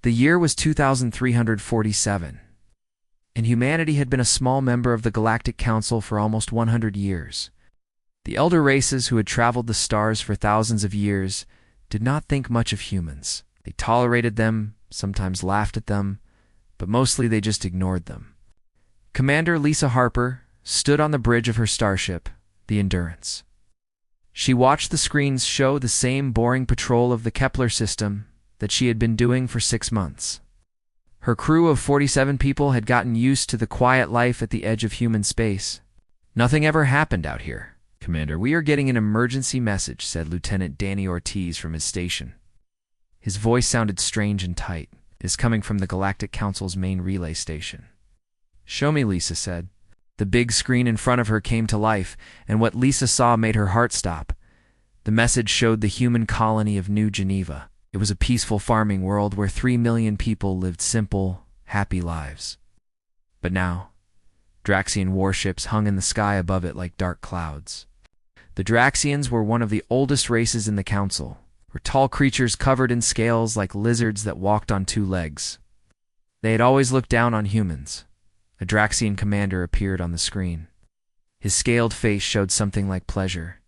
The year was 2347, and humanity had been a small member of the Galactic Council for almost 100 years. The elder races who had traveled the stars for thousands of years did not think much of humans. They tolerated them, sometimes laughed at them, but mostly they just ignored them. Commander Lisa Harper stood on the bridge of her starship, the Endurance. She watched the screens show the same boring patrol of the Kepler system that she had been doing for 6 months. Her crew of 47 people had gotten used to the quiet life at the edge of human space. "Nothing ever happened out here, Commander. We are getting an emergency message," said Lieutenant Danny Ortiz from his station. His voice sounded strange and tight. "It is coming from the Galactic Council's main relay station." "Show me," Lisa said. The big screen in front of her came to life, and what Lisa saw made her heart stop. The message showed the human colony of New Geneva. It was a peaceful farming world where 3 million people lived simple, happy lives. But now, Draxian warships hung in the sky above it like dark clouds. The Draxians were one of the oldest races in the Council, were tall creatures covered in scales like lizards that walked on 2 legs. They had always looked down on humans. A Draxian commander appeared on the screen. His scaled face showed something like pleasure.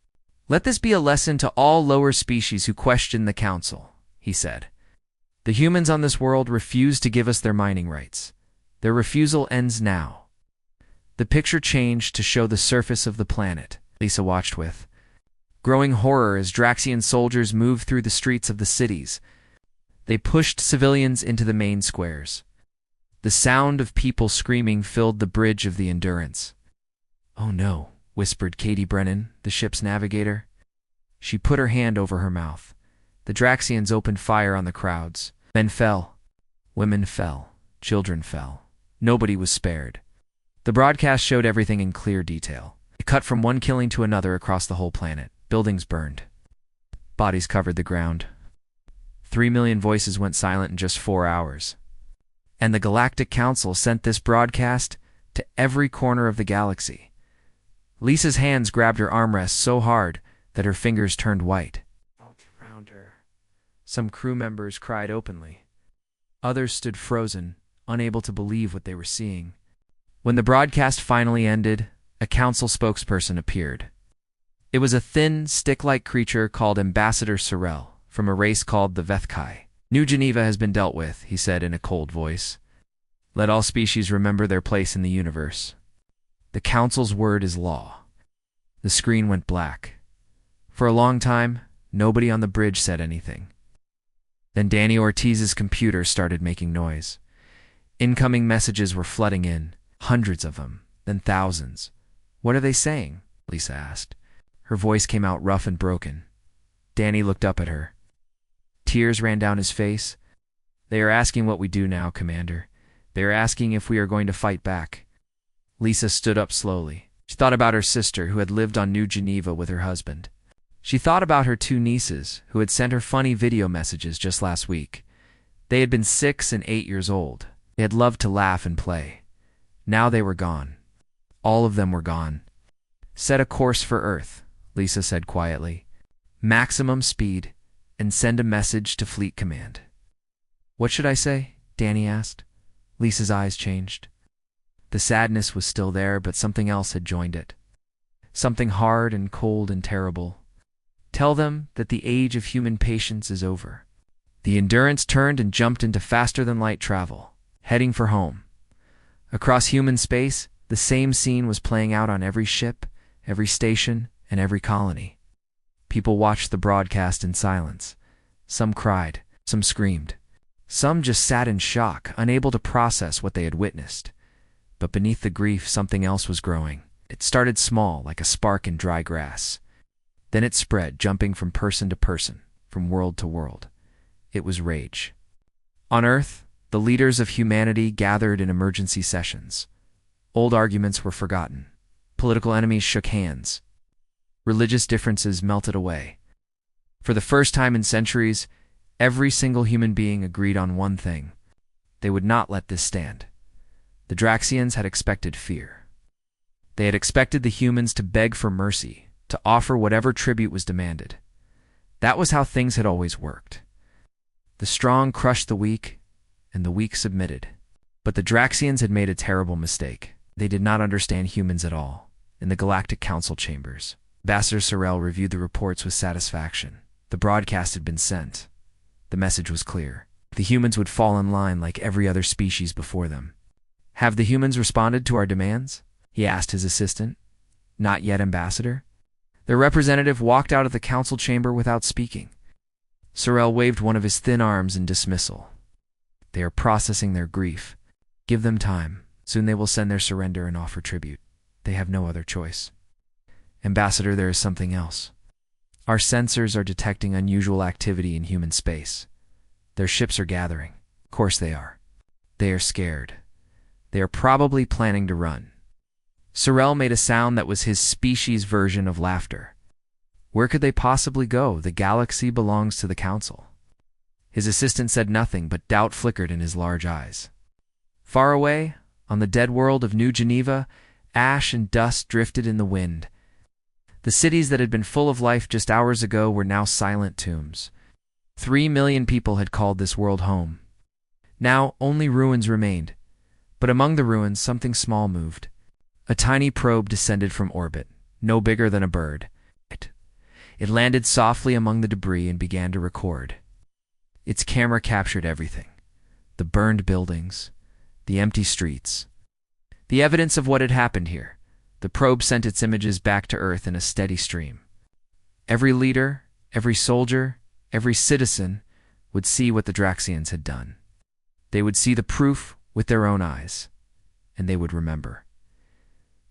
"Let this be a lesson to all lower species who question the Council," he said. "The humans on this world refuse to give us their mining rights. Their refusal ends now." The picture changed to show the surface of the planet. Lisa watched with growing horror as Draxian soldiers moved through the streets of the cities. They pushed civilians into the main squares. The sound of people screaming filled the bridge of the Endurance. "Oh no," whispered Katie Brennan, the ship's navigator. She put her hand over her mouth. The Draxians opened fire on the crowds. Men fell. Women fell. Children fell. Nobody was spared. The broadcast showed everything in clear detail. It cut from one killing to another across the whole planet. Buildings burned. Bodies covered the ground. 3 million voices went silent in just 4 hours. And the Galactic Council sent this broadcast to every corner of the galaxy. Lisa's hands grabbed her armrest so hard that her fingers turned white. Around her, some crew members cried openly. Others stood frozen, unable to believe what they were seeing. When the broadcast finally ended, a council spokesperson appeared. It was a thin, stick-like creature called Ambassador Sorrel, from a race called the Vethkai. "New Geneva has been dealt with," he said in a cold voice. "Let all species remember their place in the universe. The Council's word is law." The screen went black. For a long time, nobody on the bridge said anything. Then Danny Ortiz's computer started making noise. Incoming messages were flooding in, hundreds of them, then thousands. "What are they saying?" Lisa asked. Her voice came out rough and broken. Danny looked up at her. Tears ran down his face. "They are asking what we do now, Commander. They are asking if we are going to fight back." Lisa stood up slowly. She thought about her sister, who had lived on New Geneva with her husband. She thought about her 2 nieces, who had sent her funny video messages just last week. They had been 6 and 8 years old. They had loved to laugh and play. Now they were gone. All of them were gone. "Set a course for Earth," Lisa said quietly. "Maximum speed, and send a message to Fleet Command." "What should I say?" Danny asked. Lisa's eyes changed. The sadness was still there, but something else had joined it. Something hard and cold and terrible. "Tell them that the age of human patience is over." The Endurance turned and jumped into faster-than-light travel, heading for home. Across human space, the same scene was playing out on every ship, every station, and every colony. People watched the broadcast in silence. Some cried, some screamed. Some just sat in shock, unable to process what they had witnessed. But beneath the grief, something else was growing. It started small, like a spark in dry grass. Then it spread, jumping from person to person, from world to world. It was rage. On Earth, the leaders of humanity gathered in emergency sessions. Old arguments were forgotten. Political enemies shook hands. Religious differences melted away. For the first time in centuries, every single human being agreed on one thing. They would not let this stand. The Draxians had expected fear. They had expected the humans to beg for mercy, to offer whatever tribute was demanded. That was how things had always worked. The strong crushed the weak, and the weak submitted. But the Draxians had made a terrible mistake. They did not understand humans at all. In the Galactic Council chambers, Ambassador Sorel reviewed the reports with satisfaction. The broadcast had been sent. The message was clear. The humans would fall in line like every other species before them. "Have the humans responded to our demands?" he asked his assistant. "Not yet, Ambassador." Their representative walked out of the council chamber without speaking. Sorel waved one of his thin arms in dismissal. "They are processing their grief. Give them time. Soon they will send their surrender and offer tribute. They have no other choice." "Ambassador, there is something else. Our sensors are detecting unusual activity in human space. Their ships are gathering. Of course they are. They are scared. They are probably planning to run." Sorel made a sound that was his species' version of laughter. Where could they possibly go? The galaxy belongs to the Council. His assistant said nothing, but doubt flickered in his large eyes. Far away, on the dead world of New Geneva, ash and dust drifted in the wind. The cities that had been full of life just hours ago were now silent tombs. 3 million people had called this world home. Now only ruins remained. But among the ruins, something small moved. A tiny probe descended from orbit, no bigger than a bird. It landed softly among the debris and began to record. Its camera captured everything: the burned buildings, the empty streets, the evidence of what had happened here. The probe sent its images back to Earth in a steady stream. Every leader, every soldier, every citizen would see what the Draxians had done. They would see the proof with their own eyes, and they would remember.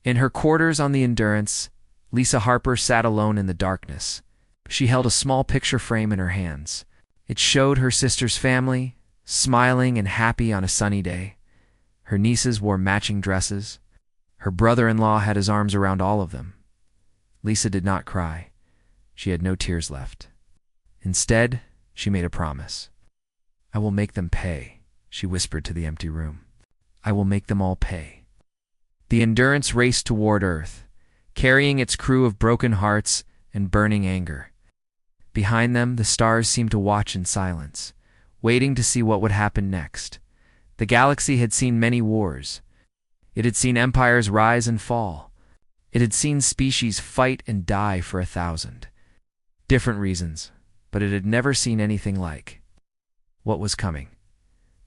In her quarters on the Endurance, Lisa Harper sat alone in the darkness. She held a small picture frame in her hands. It showed her sister's family, smiling and happy on a sunny day. Her nieces wore matching dresses. Her brother-in-law had his arms around all of them. Lisa did not cry. She had no tears left. Instead, she made a promise. "I will make them pay," she whispered to the empty room. "I will make them all pay." The Endurance raced toward Earth, carrying its crew of broken hearts and burning anger. Behind them, the stars seemed to watch in silence, waiting to see what would happen next. The galaxy had seen many wars. It had seen empires rise and fall. It had seen species fight and die for 1,000 different reasons, but it had never seen anything like what was coming.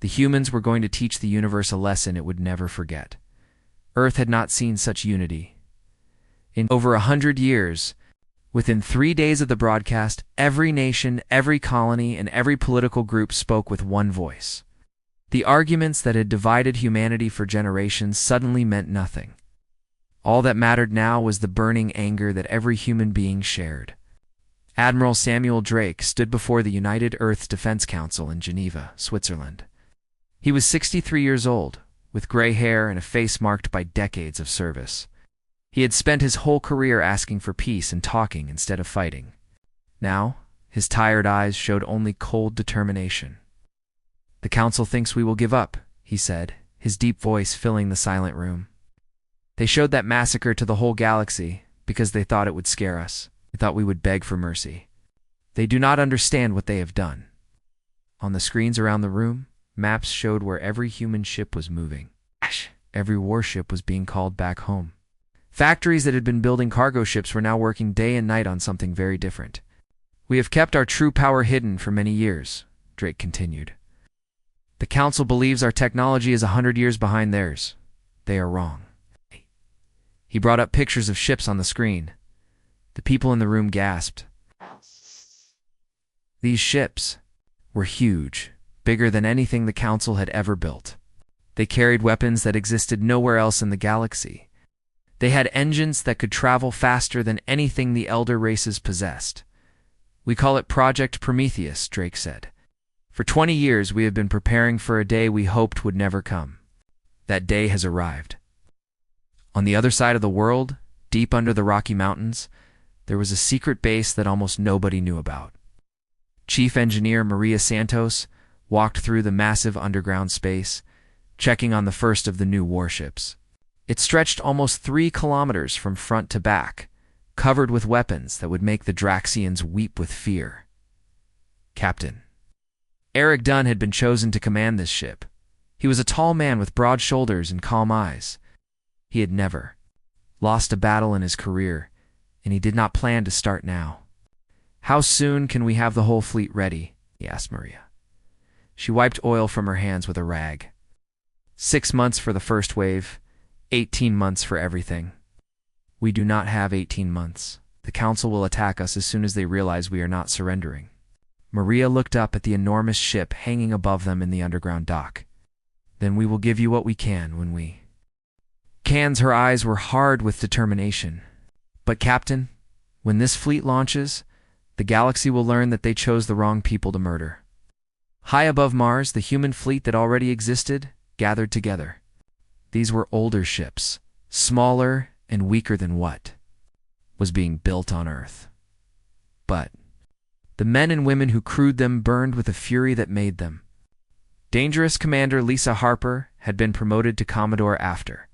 The humans were going to teach the universe a lesson it would never forget. Earth had not seen such unity. In over 100 years, within 3 days of the broadcast, every nation, every colony, and every political group spoke with one voice. The arguments that had divided humanity for generations suddenly meant nothing. All that mattered now was the burning anger that every human being shared. Admiral Samuel Drake stood before the United Earth's Defense Council in Geneva, Switzerland. He was 63 years old, with gray hair and a face marked by decades of service. He had spent his whole career asking for peace and talking instead of fighting. Now, his tired eyes showed only cold determination. "The Council thinks we will give up," he said, his deep voice filling the silent room. "They showed that massacre to the whole galaxy because they thought it would scare us. They thought we would beg for mercy. They do not understand what they have done." On the screens around the room, maps showed where every human ship was moving. Every warship was being called back home. Factories that had been building cargo ships were now working day and night on something very different. "We have kept our true power hidden for many years," Drake continued. "The Council believes our technology is 100 years behind theirs. They are wrong." He brought up pictures of ships on the screen. The people in the room gasped. These ships were huge, bigger than anything the Council had ever built. They carried weapons that existed nowhere else in the galaxy. They had engines that could travel faster than anything the elder races possessed. "We call it Project Prometheus," Drake said. "For 20 years we have been preparing for a day we hoped would never come. That day has arrived." On the other side of the world, deep under the Rocky Mountains, there was a secret base that almost nobody knew about. Chief Engineer Maria Santos walked through the massive underground space, checking on the first of the new warships. It stretched almost 3 kilometers from front to back, covered with weapons that would make the Draxians weep with fear. "Captain," Eric Dunn had been chosen to command this ship. He was a tall man with broad shoulders and calm eyes. He had never lost a battle in his career, and he did not plan to start now. "How soon can we have the whole fleet ready?" he asked Maria. She wiped oil from her hands with a rag. 6 months for the first wave, 18 months for everything. We do not have 18 months. The Council will attack us as soon as they realize we are not surrendering. Maria looked up at the enormous ship hanging above them in the underground dock. Then we will give you what we can when we cans. Her eyes were hard with determination. But Captain, when this fleet launches, the galaxy will learn that they chose the wrong people to murder. High above Mars, the human fleet that already existed gathered together. These were older ships, smaller and weaker than what was being built on Earth. But the men and women who crewed them burned with a fury that made them. Dangerous Commander Lisa Harper had been promoted to Commodore after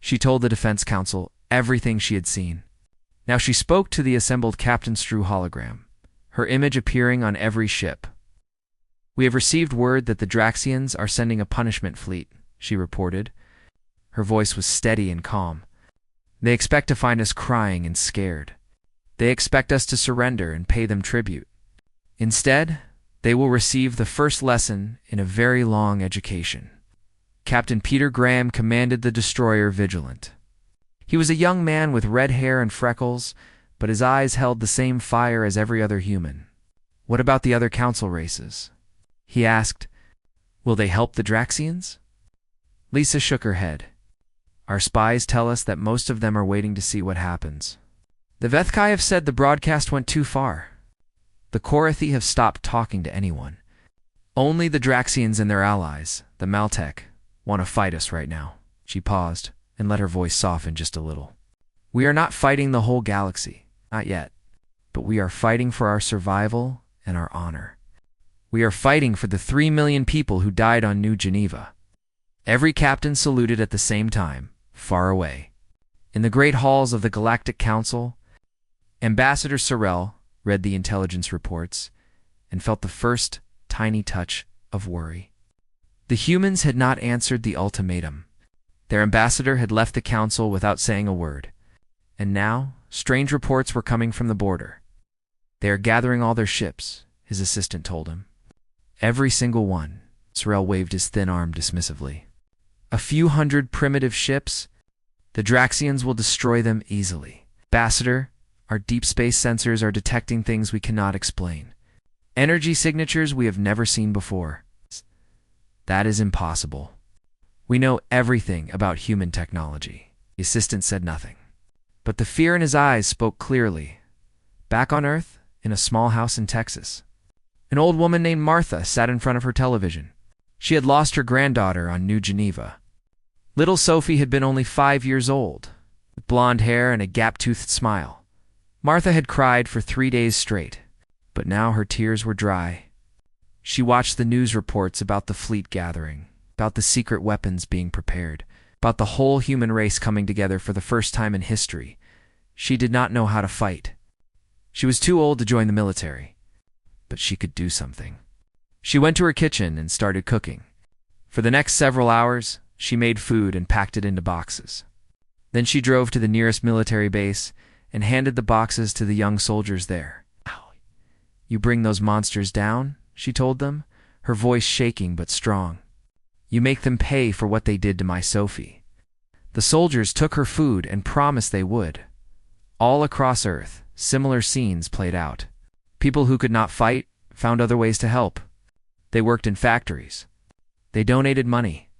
she told the Defense Council everything she had seen. Now she spoke to the assembled Captain Strew hologram, her image appearing on every ship. "We have received word that the Draxians are sending a punishment fleet," she reported. Her voice was steady and calm. "They expect to find us crying and scared. They expect us to surrender and pay them tribute. Instead, they will receive the first lesson in a very long education." Captain Peter Graham commanded the destroyer Vigilant. He was a young man with red hair and freckles, but his eyes held the same fire as every other human. "What about the other council races?" he asked. "Will they help the Draxians?" Lisa shook her head. "Our spies tell us that most of them are waiting to see what happens. The Vethkai have said the broadcast went too far. The Korathi have stopped talking to anyone. Only the Draxians and their allies, the Maltech, want to fight us right now." She paused and let her voice soften just a little. "We are not fighting the whole galaxy, not yet. But we are fighting for our survival and our honor. We are fighting for the 3 million people who died on New Geneva." Every captain saluted at the same time, far away. In the great halls of the Galactic Council, Ambassador Sorrell read the intelligence reports and felt the first tiny touch of worry. The humans had not answered the ultimatum. Their ambassador had left the council without saying a word. And now, strange reports were coming from the border. "They are gathering all their ships," his assistant told him. "Every single one." Sorrell waved his thin arm dismissively. "A few hundred primitive ships? The Draxians will destroy them easily. Ambassador, our deep space sensors are detecting things we cannot explain. Energy signatures we have never seen before. That is impossible. We know everything about human technology." The assistant said nothing. But the fear in his eyes spoke clearly. Back on Earth, in a small house in Texas, an old woman named Martha sat in front of her television. She had lost her granddaughter on New Geneva. Little Sophie had been only 5 years old, with blonde hair and a gap-toothed smile. Martha had cried for 3 days straight, but now her tears were dry. She watched the news reports about the fleet gathering, about the secret weapons being prepared, about the whole human race coming together for the first time in history. She did not know how to fight. She was too old to join the military, but she could do something. She went to her kitchen and started cooking. For the next several hours, she made food and packed it into boxes. Then she drove to the nearest military base and handed the boxes to the young soldiers there. "You bring those monsters down," she told them, her voice shaking but strong. "You make them pay for what they did to my Sophie." The soldiers took her food and promised they would. All across Earth, similar scenes played out. People who could not fight found other ways to help. They worked in factories. They donated money.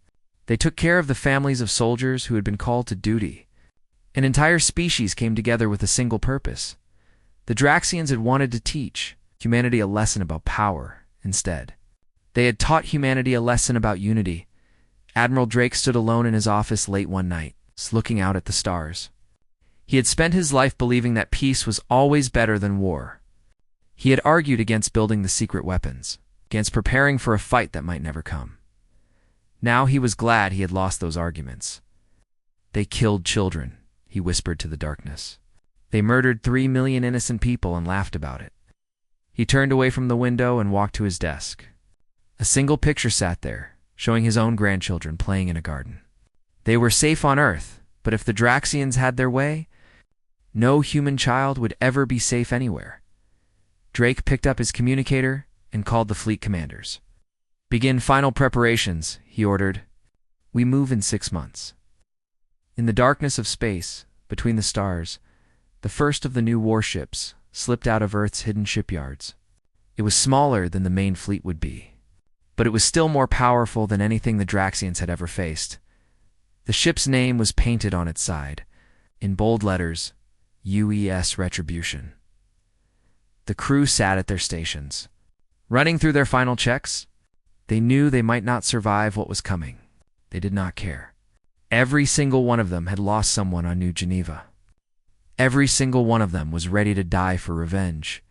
They took care of the families of soldiers who had been called to duty. An entire species came together with a single purpose. The Draxians had wanted to teach humanity a lesson about power instead. They had taught humanity a lesson about unity. Admiral Drake stood alone in his office late one night, looking out at the stars. He had spent his life believing that peace was always better than war. He had argued against building the secret weapons, against preparing for a fight that might never come. Now he was glad he had lost those arguments. "They killed children," he whispered to the darkness. "They murdered 3 million innocent people and laughed about it." He turned away from the window and walked to his desk. A single picture sat there, showing his own grandchildren playing in a garden. They were safe on Earth, but if the Draxians had their way, no human child would ever be safe anywhere. Drake picked up his communicator and called the fleet commanders. "Begin final preparations," he ordered. "We move in 6 months." In the darkness of space, between the stars, the first of the new warships slipped out of Earth's hidden shipyards. It was smaller than the main fleet would be, but it was still more powerful than anything the Draxians had ever faced. The ship's name was painted on its side, in bold letters, UES Retribution. The crew sat at their stations, running through their final checks. They knew they might not survive what was coming. They did not care. Every single one of them had lost someone on New Geneva. Every single one of them was ready to die for revenge.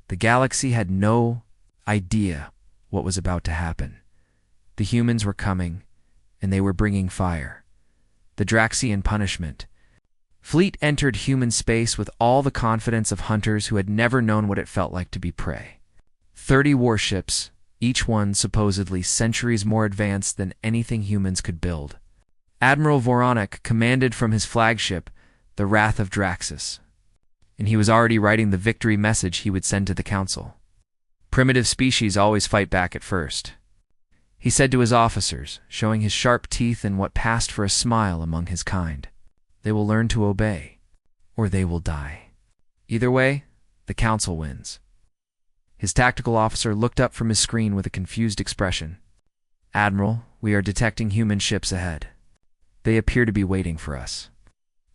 The galaxy had no idea what was about to happen. The humans were coming, and they were bringing fire. The Draxian punishment. Fleet entered human space with all the confidence of hunters who had never known what it felt like to be prey. 30 warships, each one supposedly centuries more advanced than anything humans could build. Admiral Voronek commanded from his flagship, the Wrath of Draxus, and he was already writing the victory message he would send to the Council. Primitive species always fight back at first, he said to his officers, showing his sharp teeth and what passed for a smile among his kind. They will learn to obey, or they will die. Either way, the Council wins. His tactical officer looked up from his screen with a confused expression. "Admiral, we are detecting human ships ahead. They appear to be waiting for us."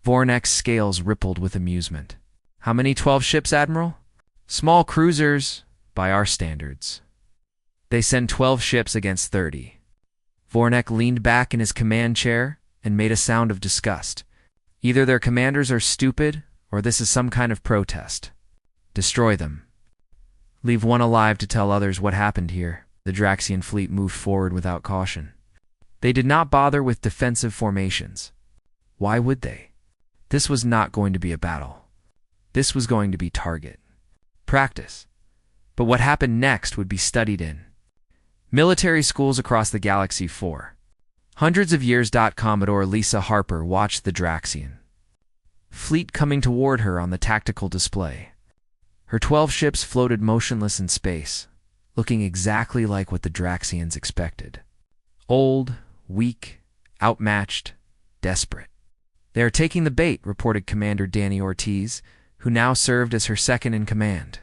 Voronek's scales rippled with amusement. "How many 12 ships, Admiral?" "Small cruisers, by our standards. They send 12 ships against 30. Voronek leaned back in his command chair and made a sound of disgust. "Either their commanders are stupid, or this is some kind of protest. Destroy them. Leave one alive to tell others what happened here." The Draxian fleet moved forward without caution. They did not bother with defensive formations. Why would they? This was not going to be a battle. This was going to be target practice. But what happened next would be studied in military schools across the galaxy for hundreds of years. Commodore Lisa Harper watched the Draxian fleet coming toward her on the tactical display. Her 12 ships floated motionless in space, looking exactly like what the Draxians expected. Old, weak, outmatched, desperate. "They are taking the bait," reported Commander Danny Ortiz, who now served as her second in command.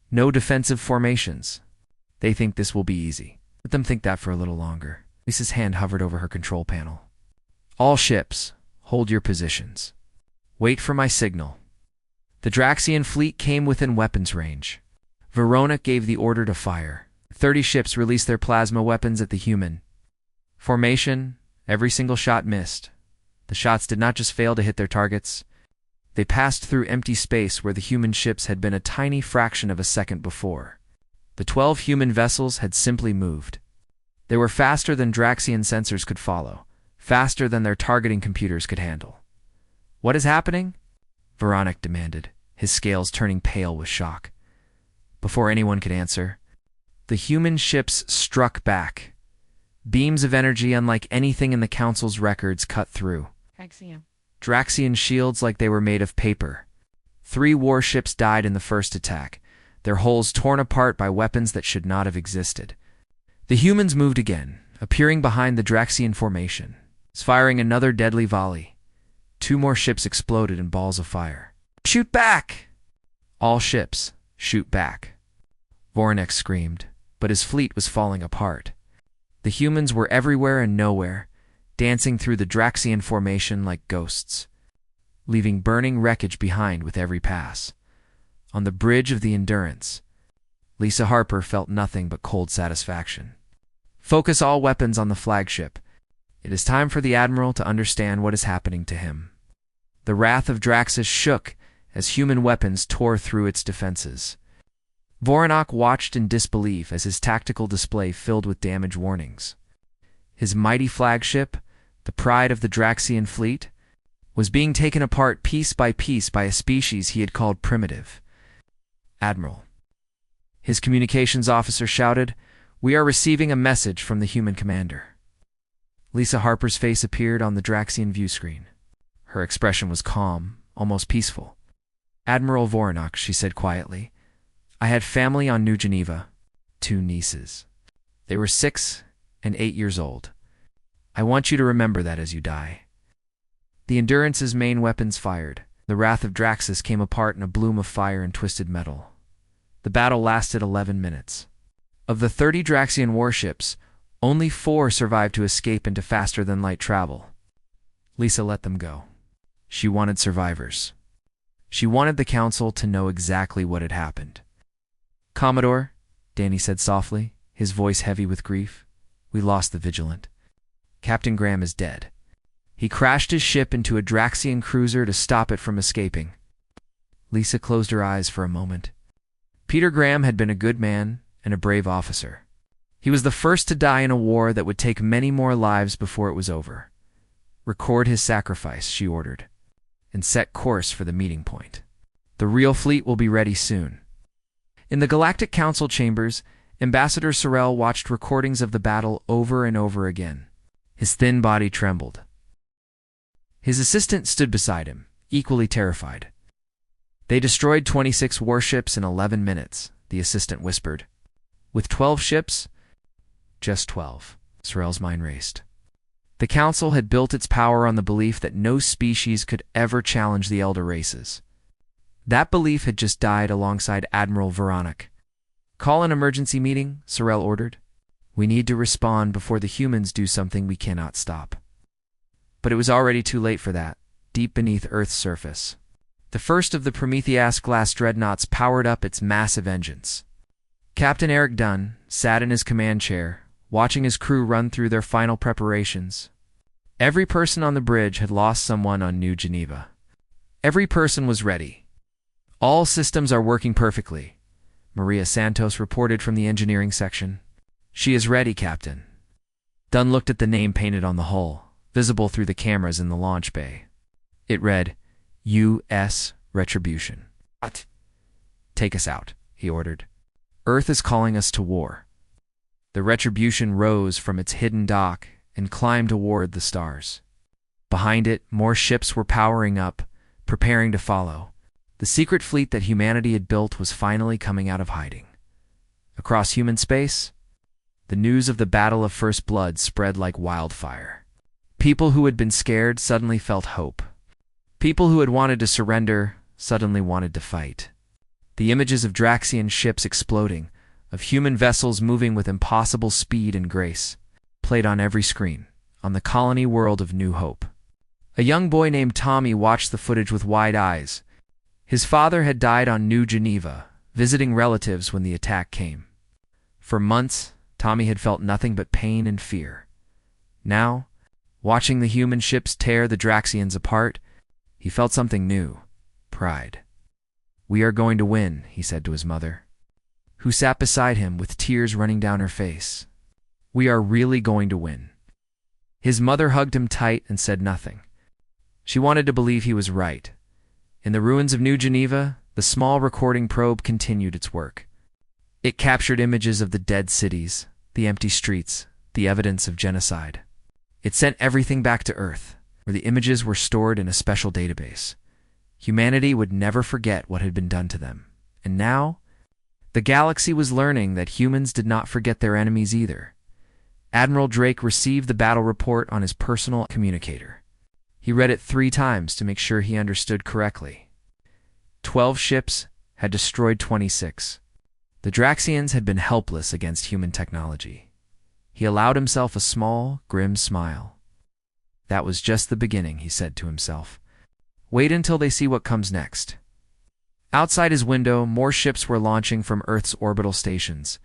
"No defensive formations. They think this will be easy. Let them think that for a little longer." Lisa's hand hovered over her control panel. "All ships, hold your positions. Wait for my signal." The Draxian fleet came within weapons range. Voronek gave the order to fire. 30 ships released their plasma weapons at the human formation. Every single shot missed. The shots did not just fail to hit their targets. They passed through empty space where the human ships had been a tiny fraction of a second before. The 12 human vessels had simply moved. They were faster than Draxian sensors could follow, faster than their targeting computers could handle. "What is happening?" Voronek demanded, his scales turning pale with shock. Before anyone could answer, the human ships struck back. Beams of energy unlike anything in the Council's records cut through. Draxian shields like they were made of paper. 3 warships died in the first attack, their hulls torn apart by weapons that should not have existed. The humans moved again, appearing behind the Draxian formation, firing another deadly volley. 2 more ships exploded in balls of fire. "Shoot back!" "All ships, shoot back!" Voronek screamed, but his fleet was falling apart. The humans were everywhere and nowhere, dancing through the Draxian formation like ghosts, leaving burning wreckage behind with every pass. On the bridge of the Endurance, Lisa Harper felt nothing but cold satisfaction. "Focus all weapons on the flagship. It is time for the Admiral to understand what is happening to him." The Wrath of Draxus shook as human weapons tore through its defenses. Voronek watched in disbelief as his tactical display filled with damage warnings. His mighty flagship, the pride of the Draxian fleet, was being taken apart piece by a species he had called primitive. "Admiral," his communications officer shouted, We are receiving a message from the human commander. Lisa Harper's face appeared on the Draxian view screen. Her expression was calm, almost peaceful. Admiral Voronok, she said quietly, I had family on New Geneva, 2 nieces. They were 6 and 8 years old. I want you to remember that as you die. The Endurance's main weapons fired. The wrath of Draxus came apart in a bloom of fire and twisted metal. The battle lasted 11 minutes. Of the 30 Draxian warships, only 4 survived to escape into faster-than-light travel. Lisa let them go. She wanted survivors. She wanted the Council to know exactly what had happened. Commodore, Danny said softly, his voice heavy with grief, we lost the Vigilant. Captain Graham is dead. He crashed his ship into a Draxian cruiser to stop it from escaping. Lisa closed her eyes for a moment. Peter Graham had been a good man and a brave officer. He was the first to die in a war that would take many more lives before it was over. Record his sacrifice, she ordered, and set course for the meeting point. The real fleet will be ready soon. In the Galactic Council chambers, Ambassador Sorrell watched recordings of the battle over and over again. His thin body trembled. His assistant stood beside him, equally terrified. They destroyed 26 warships in 11 minutes, the assistant whispered. With 12 ships? Just 12. Sorrell's mind raced. The Council had built its power on the belief that no species could ever challenge the elder races. That belief had just died alongside Admiral Voronok. Call an emergency meeting, Sorrell ordered. We need to respond before the humans do something we cannot stop. But it was already too late for that, deep beneath Earth's surface. The first of the Prometheus-class dreadnoughts powered up its massive engines. Captain Eric Dunn sat in his command chair, watching his crew run through their final preparations. Every person on the bridge had lost someone on New Geneva. Every person was ready. All systems are working perfectly, Maria Santos reported from the engineering section. She is ready, Captain. Dunn looked at the name painted on the hull, visible through the cameras in the launch bay. It read, U.S. Retribution. Take us out, he ordered. Earth is calling us to war. The Retribution rose from its hidden dock and climbed toward the stars. Behind it, more ships were powering up, preparing to follow. The secret fleet that humanity had built was finally coming out of hiding. Across human space, the news of the Battle of First Blood spread like wildfire. People who had been scared suddenly felt hope. People who had wanted to surrender suddenly wanted to fight. The images of Draxian ships exploding, of human vessels moving with impossible speed and grace, played on every screen, on the colony world of New Hope. A young boy named Tommy watched the footage with wide eyes. His father had died on New Geneva, visiting relatives when the attack came. For months, Tommy had felt nothing but pain and fear. Now, watching the human ships tear the Draxians apart, he felt something new, pride. We are going to win, he said to his mother, who sat beside him with tears running down her face. We are really going to win. His mother hugged him tight and said nothing. She wanted to believe he was right. In the ruins of New Geneva, the small recording probe continued its work. It captured images of the dead cities, the empty streets, the evidence of genocide. It sent everything back to Earth, where the images were stored in a special database. Humanity would never forget what had been done to them. And now, the galaxy was learning that humans did not forget their enemies either. Admiral Drake received the battle report on his personal communicator. He read it 3 times to make sure he understood correctly. 12 ships had destroyed 26. The Draxians had been helpless against human technology. He allowed himself a small, grim smile. That was just the beginning, he said to himself. Wait until they see what comes next. Outside his window, more ships were launching from Earth's orbital stations.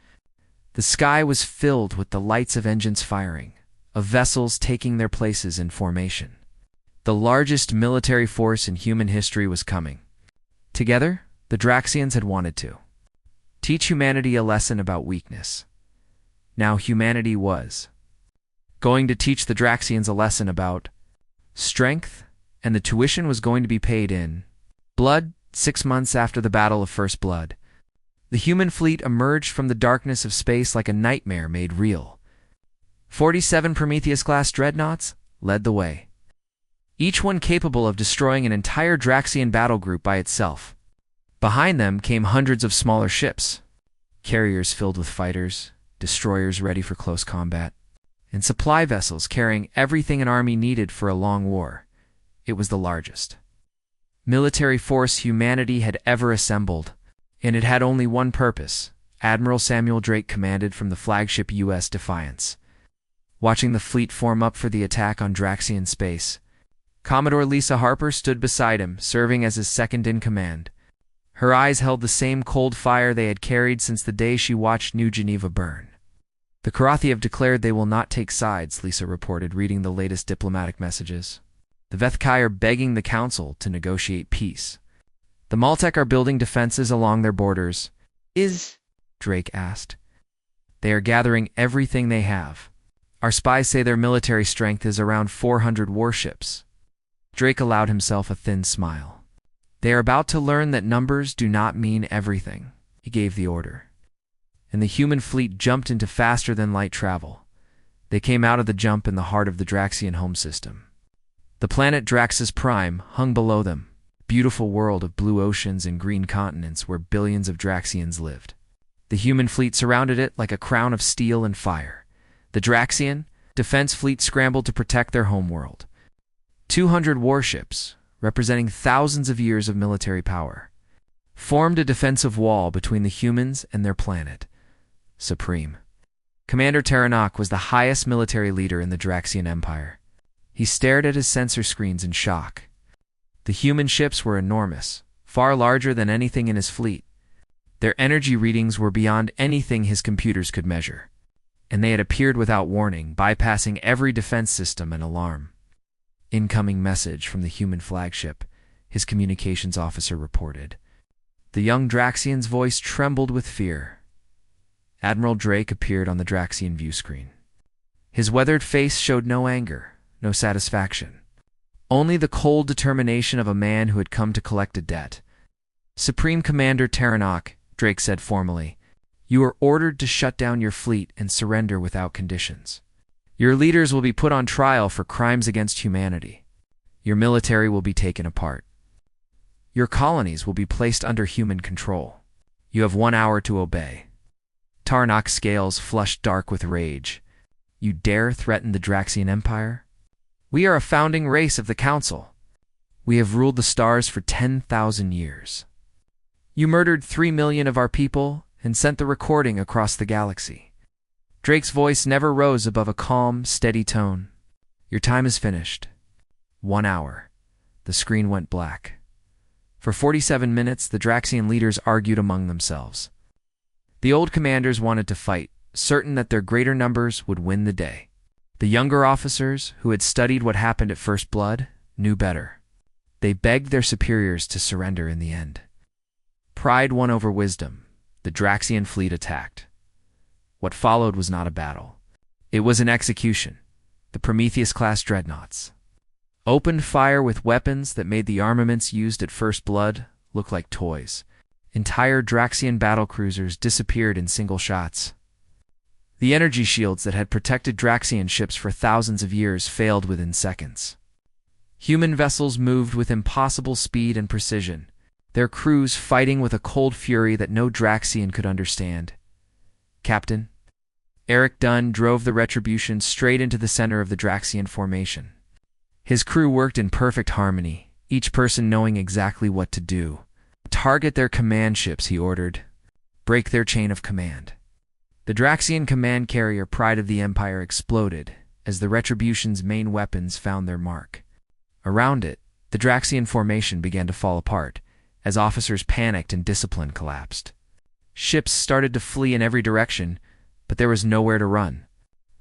The sky was filled with the lights of engines firing, of vessels taking their places in formation. The largest military force in human history was coming. Together, the Draxians had wanted to teach humanity a lesson about weakness. Now humanity was going to teach the Draxians a lesson about strength, and the tuition was going to be paid in blood. 6 months after the Battle of First Blood, The human fleet emerged from the darkness of space like a nightmare made real. 47 Prometheus-class dreadnoughts led the way, each one capable of destroying an entire Draxian battle group by itself. Behind them came hundreds of smaller ships, carriers filled with fighters, destroyers ready for close combat, and supply vessels carrying everything an army needed for a long war. It was the largest military force humanity had ever assembled, and it had only one purpose. Admiral Samuel Drake commanded from the flagship U.S. Defiance. Watching the fleet form up for the attack on Draxian space, Commodore Lisa Harper stood beside him, serving as his second-in-command. Her eyes held the same cold fire they had carried since the day she watched New Geneva burn. The Karathi have declared they will not take sides, Lisa reported, reading the latest diplomatic messages. The Vethkai are begging the Council to negotiate peace. The Maltec are building defenses along their borders. Drake asked. They are gathering everything they have. Our spies say their military strength is around 400 warships. Drake allowed himself a thin smile. They are about to learn that numbers do not mean everything. He gave the order, and the human fleet jumped into faster-than-light travel. They came out of the jump in the heart of the Draxian home system. The planet Draxus Prime hung below them, beautiful world of blue oceans and green continents where billions of Draxians lived. The human fleet surrounded it like a crown of steel and fire. The Draxian defense fleet scrambled to protect their homeworld. 200 warships, representing thousands of years of military power, formed a defensive wall between the humans and their planet. Supreme Commander Taranok was the highest military leader in the Draxian Empire. He stared at his sensor screens in shock. The human ships were enormous, far larger than anything in his fleet. Their energy readings were beyond anything his computers could measure, and they had appeared without warning, bypassing every defense system and alarm. Incoming message from the human flagship, his communications officer reported. The young Draxian's voice trembled with fear. Admiral Drake appeared on the Draxian view screen. His weathered face showed no anger, no satisfaction, only the cold determination of a man who had come to collect a debt. Supreme Commander Taranok, Drake said formally, you are ordered to shut down your fleet and surrender without conditions. Your leaders will be put on trial for crimes against humanity. Your military will be taken apart. Your colonies will be placed under human control. You have 1 hour to obey. Taranok's scales flushed dark with rage. You dare threaten the Draxian Empire? We are a founding race of the Council. We have ruled the stars for 10,000 years. You murdered 3 million of our people and sent the recording across the galaxy. Drake's voice never rose above a calm, steady tone. Your time is finished. 1 hour. The screen went black. For 47 minutes, the Draxian leaders argued among themselves. The old commanders wanted to fight, certain that their greater numbers would win the day. The younger officers, who had studied what happened at First Blood, knew better. They begged their superiors to surrender in the end. Pride won over wisdom. The Draxian fleet attacked. What followed was not a battle. It was an execution. The Prometheus-class dreadnoughts opened fire with weapons that made the armaments used at First Blood look like toys. Entire Draxian battlecruisers disappeared in single shots. The energy shields that had protected Draxian ships for thousands of years failed within seconds. Human vessels moved with impossible speed and precision, their crews fighting with a cold fury that no Draxian could understand. Captain Eric Dunn drove the Retribution straight into the center of the Draxian formation. His crew worked in perfect harmony, each person knowing exactly what to do. Target their command ships, he ordered. Break their chain of command. The Draxian command carrier Pride of the Empire exploded as the Retribution's main weapons found their mark. Around it, the Draxian formation began to fall apart as officers panicked and discipline collapsed. Ships started to flee in every direction, but there was nowhere to run.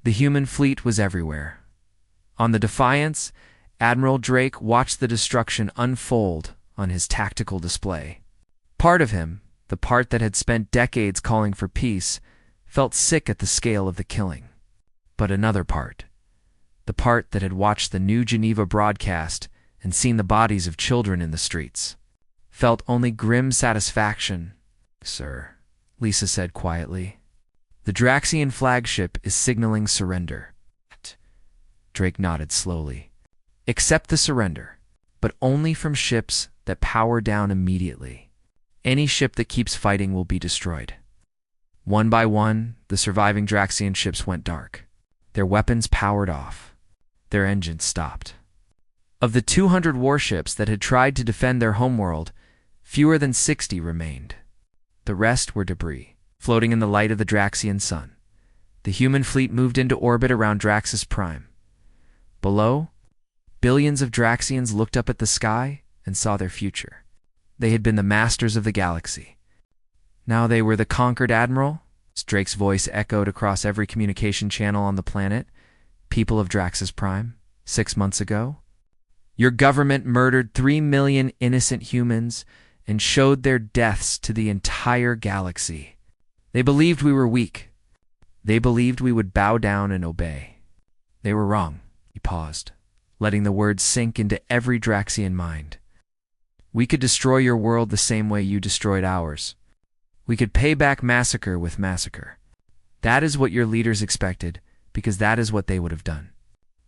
The human fleet was everywhere. On the Defiance, Admiral Drake watched the destruction unfold on his tactical display. Part of him, the part that had spent decades calling for peace, felt sick at the scale of the killing. But another part, the part that had watched the New Geneva broadcast and seen the bodies of children in the streets, felt only grim satisfaction. Sir, Lisa said quietly. The Draxian flagship is signaling surrender. Drake nodded slowly. Accept the surrender, but only from ships that power down immediately. Any ship that keeps fighting will be destroyed. One by one, the surviving Draxian ships went dark. Their weapons powered off. Their engines stopped. Of the 200 warships that had tried to defend their homeworld, fewer than 60 remained. The rest were debris, floating in the light of the Draxian sun. The human fleet moved into orbit around Draxus Prime. Below, billions of Draxians looked up at the sky and saw their future. They had been the masters of the galaxy. Now they were the conquered admiral. Drake's voice echoed across every communication channel on the planet. People of Draxus Prime, 6 months ago. Your government murdered 3 million innocent humans and showed their deaths to the entire galaxy. They believed we were weak. They believed we would bow down and obey. They were wrong. He paused, letting the words sink into every Draxian mind. We could destroy your world the same way you destroyed ours. We could pay back massacre with massacre. That is what your leaders expected, because that is what they would have done.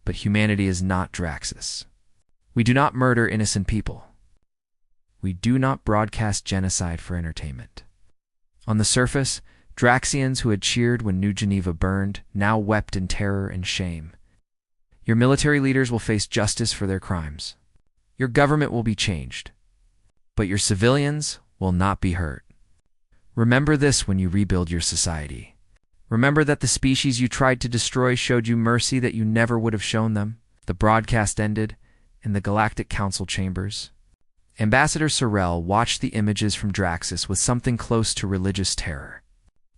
But humanity is not Draxus. We do not murder innocent people. We do not broadcast genocide for entertainment. On the surface, Draxians who had cheered when New Geneva burned now wept in terror and shame. Your military leaders will face justice for their crimes. Your government will be changed. But your civilians will not be hurt. Remember this when you rebuild your society. Remember that the species you tried to destroy showed you mercy that you never would have shown them. The broadcast ended in the Galactic Council chambers. Ambassador Sorrel watched the images from Draxus with something close to religious terror.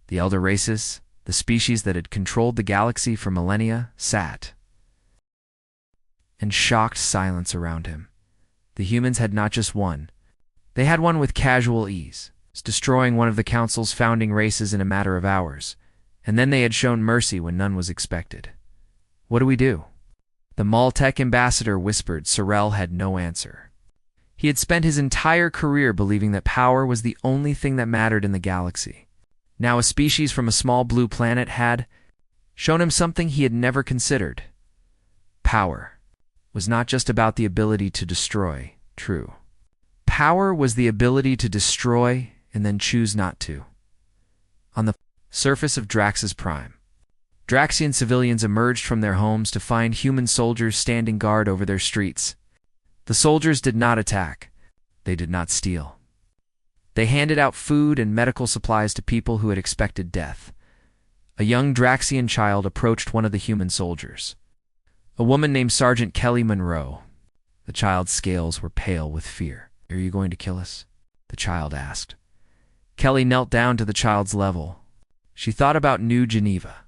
The elder races, the species that had controlled the galaxy for millennia, sat in shocked silence around him. The humans had not just won. They had won with casual ease, destroying one of the Council's founding races in a matter of hours, and then they had shown mercy when none was expected. What do we do? The Maltec ambassador whispered. Sorrel had no answer. He had spent his entire career believing that power was the only thing that mattered in the galaxy. Now a species from a small blue planet had shown him something he had never considered. Power was not just about the ability to destroy. True. Power was the ability to destroy and then choose not to. On the surface of Draxus Prime, Draxian civilians emerged from their homes to find human soldiers standing guard over their streets. The soldiers did not attack. They did not steal. They handed out food and medical supplies to people who had expected death. A young Draxian child approached one of the human soldiers. A woman named Sergeant Kelly Monroe. The child's scales were pale with fear. Are you going to kill us? The child asked. Kelly knelt down to the child's level. She thought about New Geneva.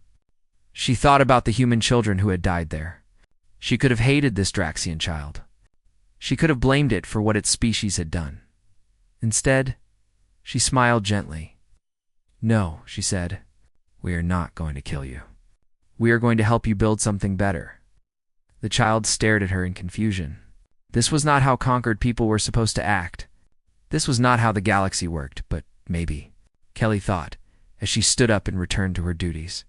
She thought about the human children who had died there. She could have hated this Draxian child. She could have blamed it for what its species had done. Instead, she smiled gently. No, she said, we are not going to kill you. We are going to help you build something better. The child stared at her in confusion. This was not how conquered people were supposed to act. This was not how the galaxy worked, but maybe, Kelly thought, as she stood up and returned to her duties.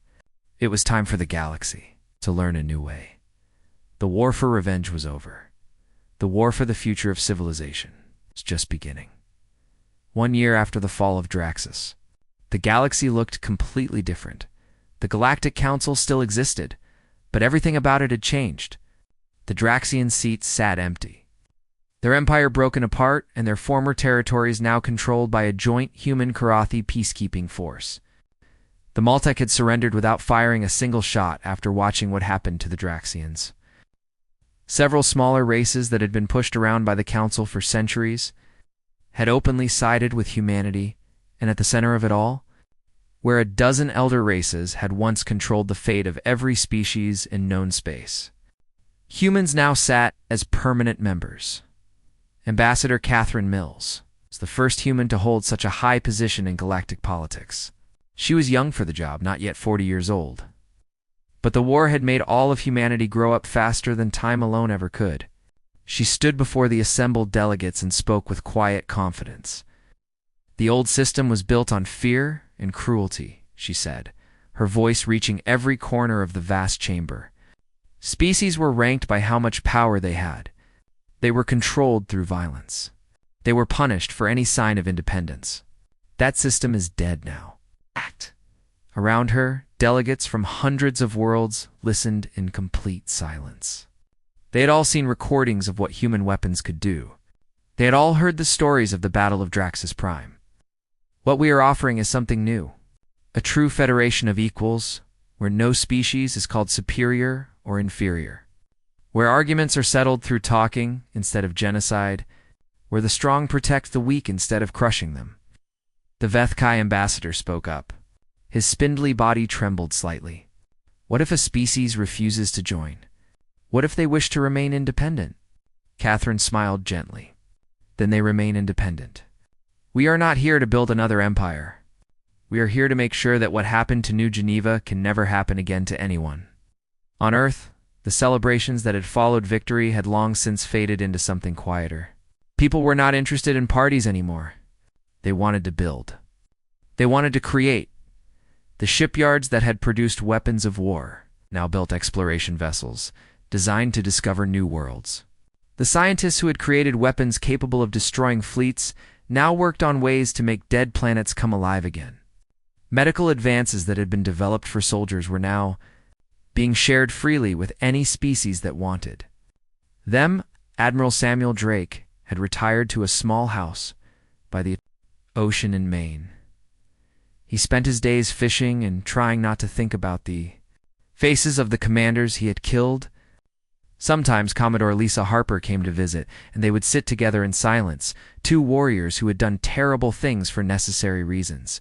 It was time for the galaxy to learn a new way. The war for revenge was over. The war for the future of civilization was just beginning. 1 year after the fall of Draxus, the galaxy looked completely different. The Galactic Council still existed, but everything about it had changed. The Draxian seats sat empty. Their empire broken apart, and their former territories now controlled by a joint human-Karathi peacekeeping force. The Maltec had surrendered without firing a single shot after watching what happened to the Draxians. Several smaller races that had been pushed around by the Council for centuries had openly sided with humanity, and at the center of it all, where a dozen elder races had once controlled the fate of every species in known space, humans now sat as permanent members. Ambassador Catherine Mills was the first human to hold such a high position in galactic politics. She was young for the job, not yet 40 years old. But the war had made all of humanity grow up faster than time alone ever could. She stood before the assembled delegates and spoke with quiet confidence. The old system was built on fear and cruelty, she said, her voice reaching every corner of the vast chamber. Species were ranked by how much power they had. They were controlled through violence. They were punished for any sign of independence. That system is dead now. Act. Around her, delegates from hundreds of worlds listened in complete silence. They had all seen recordings of what human weapons could do. They had all heard the stories of the Battle of Draxus Prime. What we are offering is something new. A true federation of equals, where no species is called superior or inferior. Where arguments are settled through talking instead of genocide. Where the strong protect the weak instead of crushing them. The Vethkai ambassador spoke up. His spindly body trembled slightly. What if a species refuses to join? What if they wish to remain independent? Catherine smiled gently. Then they remain independent. We are not here to build another empire. We are here to make sure that what happened to New Geneva can never happen again to anyone. On Earth, the celebrations that had followed victory had long since faded into something quieter. People were not interested in parties anymore. They wanted to build. They wanted to create. The shipyards that had produced weapons of war now built exploration vessels, designed to discover new worlds. The scientists who had created weapons capable of destroying fleets now worked on ways to make dead planets come alive again. Medical advances that had been developed for soldiers were now being shared freely with any species that wanted. Them, Admiral Samuel Drake had retired to a small house by the ocean in Maine. He spent his days fishing and trying not to think about the faces of the commanders he had killed. Sometimes Commodore Lisa Harper came to visit, and they would sit together in silence, two warriors who had done terrible things for necessary reasons.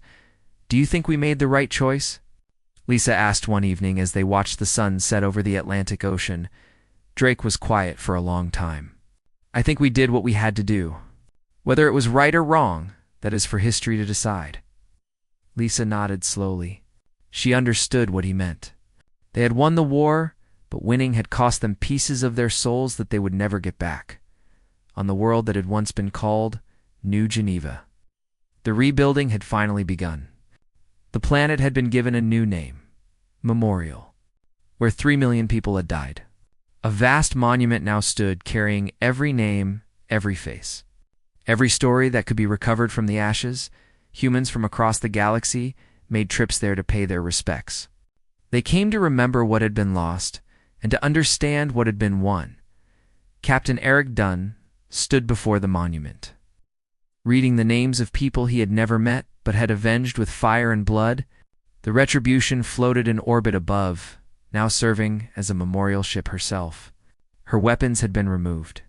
Do you think we made the right choice? Lisa asked one evening as they watched the sun set over the Atlantic Ocean. Drake was quiet for a long time. I think we did what we had to do. Whether it was right or wrong, that is for history to decide. Lisa nodded slowly. She understood what he meant. They had won the war, but winning had cost them pieces of their souls that they would never get back. On the world that had once been called New Geneva. The rebuilding had finally begun. The planet had been given a new name, Memorial, where 3 million people had died. A vast monument now stood carrying every name, every face. Every story that could be recovered from the ashes. Humans from across the galaxy made trips there to pay their respects. They came to remember what had been lost and to understand what had been won. Captain Eric Dunn stood before the monument. Reading the names of people he had never met but had avenged with fire and blood, the Retribution floated in orbit above, now serving as a memorial ship herself. Her weapons had been removed.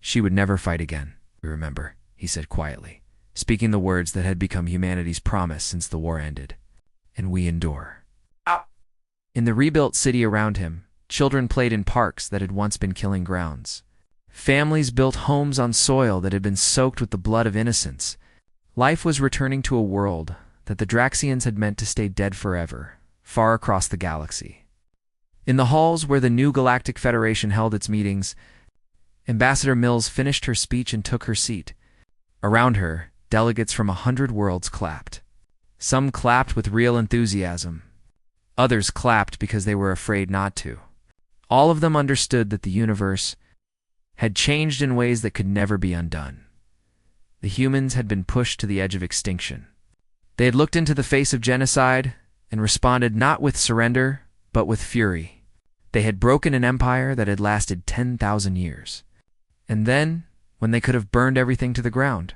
She would never fight again, remember, he said quietly, speaking the words that had become humanity's promise since the war ended. And we endure. Ow. In the rebuilt city around him, children played in parks that had once been killing grounds. Families built homes on soil that had been soaked with the blood of innocents. Life was returning to a world that the Draxians had meant to stay dead forever, far across the galaxy. In the halls where the new Galactic Federation held its meetings, Ambassador Mills finished her speech and took her seat. Around her, delegates from 100 worlds clapped. Some clapped with real enthusiasm. Others clapped because they were afraid not to. All of them understood that the universe had changed in ways that could never be undone. The humans had been pushed to the edge of extinction. They had looked into the face of genocide and responded not with surrender, but with fury. They had broken an empire that had lasted 10,000 years. And then, when they could have burned everything to the ground,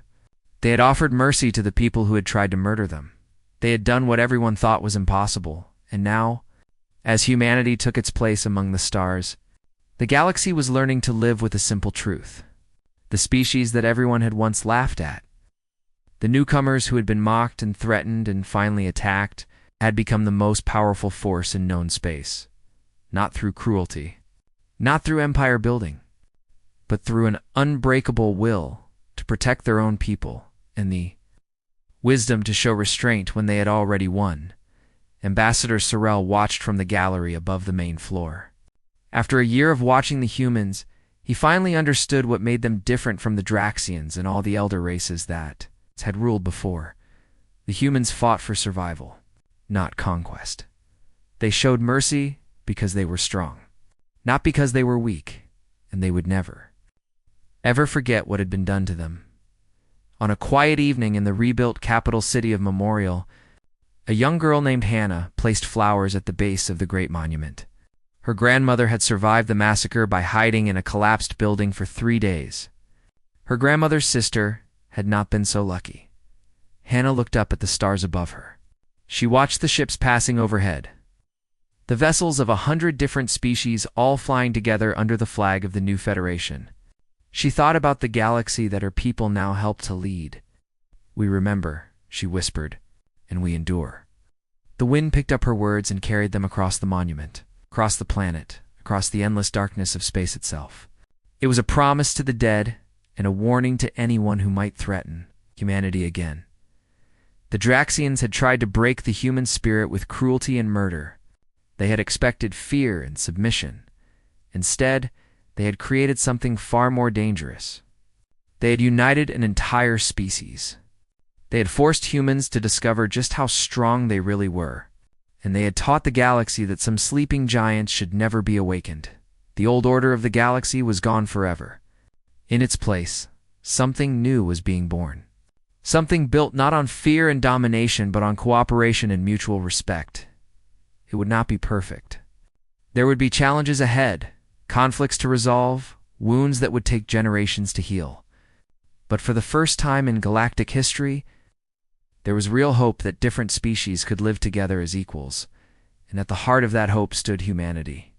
they had offered mercy to the people who had tried to murder them. They had done what everyone thought was impossible, and now, as humanity took its place among the stars, the galaxy was learning to live with a simple truth. The species that everyone had once laughed at, the newcomers who had been mocked and threatened and finally attacked, had become the most powerful force in known space. Not through cruelty, not through empire building, but through an unbreakable will to protect their own people and the wisdom to show restraint when they had already won. Ambassador Sorrell watched from the gallery above the main floor. After a year of watching the humans, he finally understood what made them different from the Draxians and all the elder races that had ruled before. The humans fought for survival, not conquest. They showed mercy because they were strong, not because they were weak, and they would never, ever forget what had been done to them. On a quiet evening in the rebuilt capital city of Memorial, a young girl named Hannah placed flowers at the base of the great monument. Her grandmother had survived the massacre by hiding in a collapsed building for 3 days. Her grandmother's sister had not been so lucky. Hannah looked up at the stars above her. She watched the ships passing overhead, the vessels of 100 different species all flying together under the flag of the new Federation. She thought about the galaxy that her people now helped to lead. "We remember," she whispered, "and we endure." The wind picked up her words and carried them across the monument, across the planet, across the endless darkness of space itself. It was a promise to the dead and a warning to anyone who might threaten humanity again. The Draxians had tried to break the human spirit with cruelty and murder. They had expected fear and submission. Instead, they had created something far more dangerous. They had united an entire species. They had forced humans to discover just how strong they really were, and they had taught the galaxy that some sleeping giants should never be awakened. The old order of the galaxy was gone forever. In its place, something new was being born. Something built not on fear and domination, but on cooperation and mutual respect. It would not be perfect. There would be challenges ahead, conflicts to resolve, wounds that would take generations to heal. But for the first time in galactic history, there was real hope that different species could live together as equals, and at the heart of that hope stood humanity.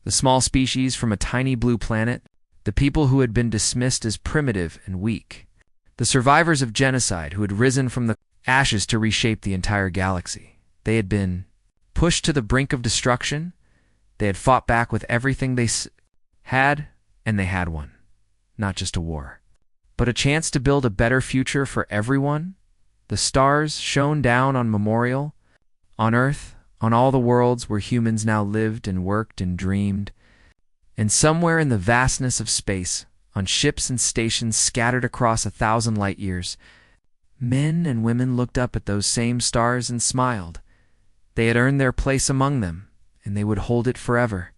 The small species from a tiny blue planet, the people who had been dismissed as primitive and weak, the survivors of genocide who had risen from the ashes to reshape the entire galaxy. They had been pushed to the brink of destruction. They had fought back with everything they had, and they had one. Not just a war, but a chance to build a better future for everyone. The stars shone down on Memorial, on Earth, on all the worlds where humans now lived and worked and dreamed. And somewhere in the vastness of space, on ships and stations scattered across 1,000 light years, men and women looked up at those same stars and smiled. They had earned their place among them, and they would hold it forever.